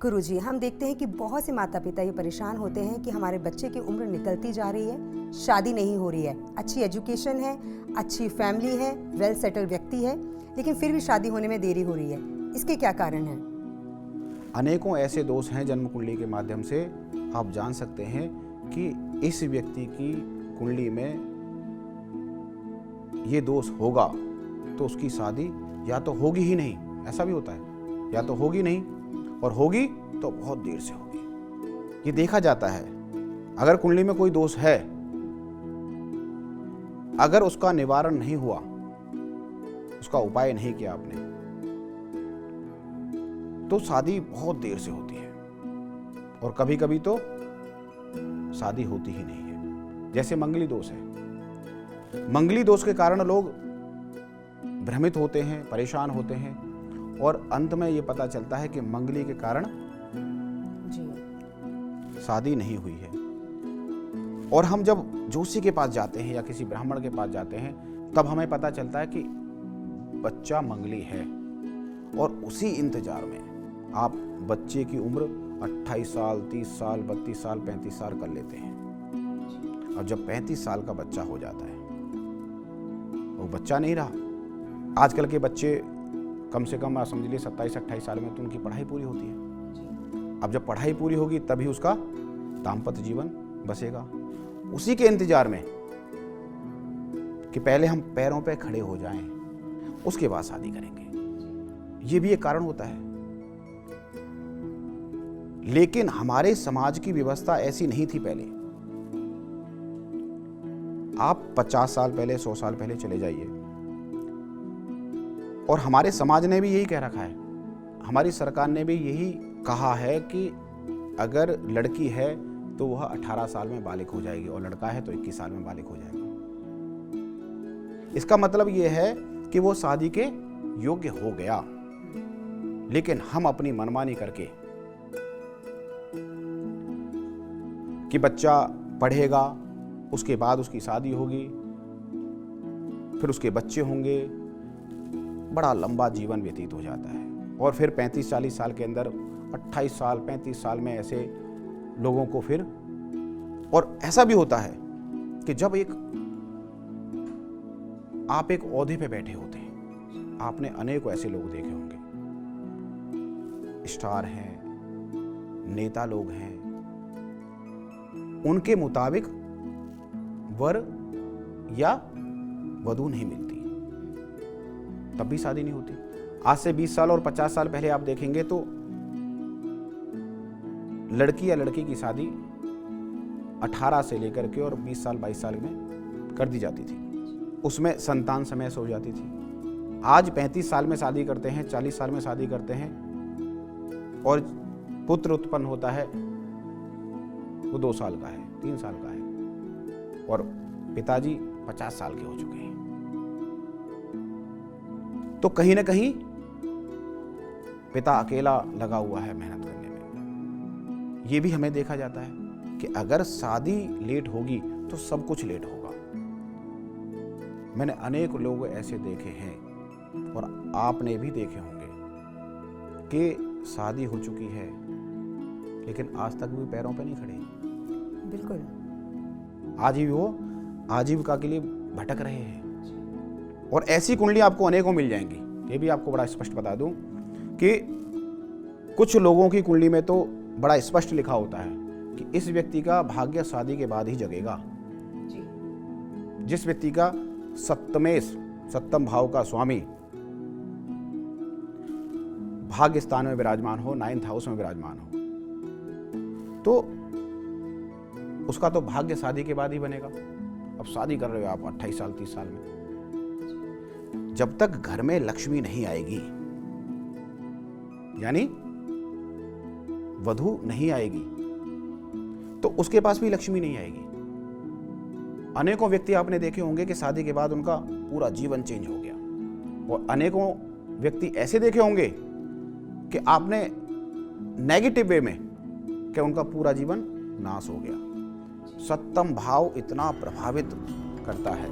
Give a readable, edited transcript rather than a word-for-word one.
गुरुजी, हम देखते हैं कि बहुत से माता पिता ये परेशान होते हैं कि हमारे बच्चे की उम्र निकलती जा रही है, शादी नहीं हो रही है, अच्छी एजुकेशन है, अच्छी फैमिली है, वेल सेटल व्यक्ति है, लेकिन फिर भी शादी होने में देरी हो रही है। इसके क्या कारण हैं? अनेकों ऐसे दोष हैं जन्म कुंडली के माध्यम से आप जान सकते हैं कि इस व्यक्ति की कुंडली में ये दोष होगा तो उसकी शादी या तो होगी ही नहीं, ऐसा भी होता है, या तो होगी नहीं और होगी तो बहुत देर से होगी। ये देखा जाता है। अगर कुंडली में कोई दोष है, अगर उसका निवारण नहीं हुआ, उसका उपाय नहीं किया आपने, तो शादी बहुत देर से होती है और कभी कभी तो शादी होती ही नहीं है। जैसे मंगली दोष है। मंगली दोष के कारण लोग भ्रमित होते हैं, परेशान होते हैं और अंत में ये पता चलता है कि मंगली के कारण शादी नहीं हुई है। और हम जब जोशी के पास जाते हैं या किसी ब्राह्मण के पास जाते हैं, तब हमें पता चलता है कि बच्चा मंगली है और उसी इंतजार में आप बच्चे की उम्र 28 साल, 30 साल, 32 साल, 35 साल कर लेते हैं। और जब 35 साल का बच्चा हो जाता है, वो बच्चा नहीं रहा। आजकल के बच्चे कम से कम आप समझ लीजिए 27-28 साल में तो उनकी पढ़ाई पूरी होती है। अब जब पढ़ाई पूरी होगी तभी उसका दाम्पत्य जीवन बसेगा। उसी के इंतजार में कि पहले हम पैरों पे खड़े हो जाएं, उसके बाद शादी करेंगे। ये भी एक कारण होता है। लेकिन हमारे समाज की व्यवस्था ऐसी नहीं थी पहले। आप 50 साल पहले, 100 साल पहले चले जाइए और हमारे समाज ने भी यही कह रखा है, हमारी सरकार ने भी यही कहा है कि अगर लड़की है तो वह 18 साल में बालिग हो जाएगी और लड़का है तो 21 साल में बालिग हो जाएगा। इसका मतलब यह है कि वो शादी के योग्य हो गया। लेकिन हम अपनी मनमानी करके कि बच्चा पढ़ेगा, उसके बाद उसकी शादी होगी, फिर उसके बच्चे होंगे, बड़ा लंबा जीवन व्यतीत हो जाता है। और फिर 35-40 साल के अंदर 28 साल, 35 साल में ऐसे लोगों को फिर, और ऐसा भी होता है कि जब आप एक ओहदे पे बैठे होते हैं, आपने अनेकों ऐसे लोग देखे होंगे, स्टार हैं, नेता लोग हैं, उनके मुताबिक वर या वधू नहीं मिलती, तब भी शादी नहीं होती। आज से 20 साल और 50 साल पहले आप देखेंगे तो लड़की या लड़की की शादी 18 से लेकर के और 20 साल 22 साल में कर दी जाती थी। उसमें संतान समय से हो जाती थी। आज 35 साल में शादी करते हैं, 40 साल में शादी करते हैं और पुत्र उत्पन्न होता है वो 2 साल का है, 3 साल का है और पिताजी 50 साल के हो चुके हैं। तो कहीं ना कहीं पिता अकेला लगा हुआ है मेहनत करने में। ये भी हमें देखा जाता है कि अगर शादी लेट होगी तो सब कुछ लेट होगा। मैंने अनेक लोग ऐसे देखे हैं और आपने भी देखे होंगे कि शादी हो चुकी है लेकिन आज तक भी पैरों पे नहीं खड़े। बिल्कुल। आज ही वो आजीविका के लिए भटक रहे हैं। और ऐसी कुंडली आपको अनेकों मिल जाएंगी। ये भी आपको बड़ा स्पष्ट बता दूं कि कुछ लोगों की कुंडली में तो बड़ा स्पष्ट लिखा होता है कि इस व्यक्ति का भाग्य शादी के बाद ही जगेगा। जिस व्यक्ति का सप्तम भाव का स्वामी भाग्य स्थान में विराजमान हो, 9th हाउस में विराजमान हो, तो उसका तो भाग्य शादी के बाद ही बनेगा। अब शादी कर रहे हो आप 28 साल, 30 साल में, जब तक घर में लक्ष्मी नहीं आएगी, यानी वधू नहीं आएगी, तो उसके पास भी लक्ष्मी नहीं आएगी। अनेकों व्यक्ति आपने देखे होंगे कि शादी के बाद उनका पूरा जीवन चेंज हो गया और अनेकों व्यक्ति ऐसे देखे होंगे कि आपने नेगेटिव वे में कि उनका पूरा जीवन नाश हो गया। सप्तम भाव इतना प्रभावित करता है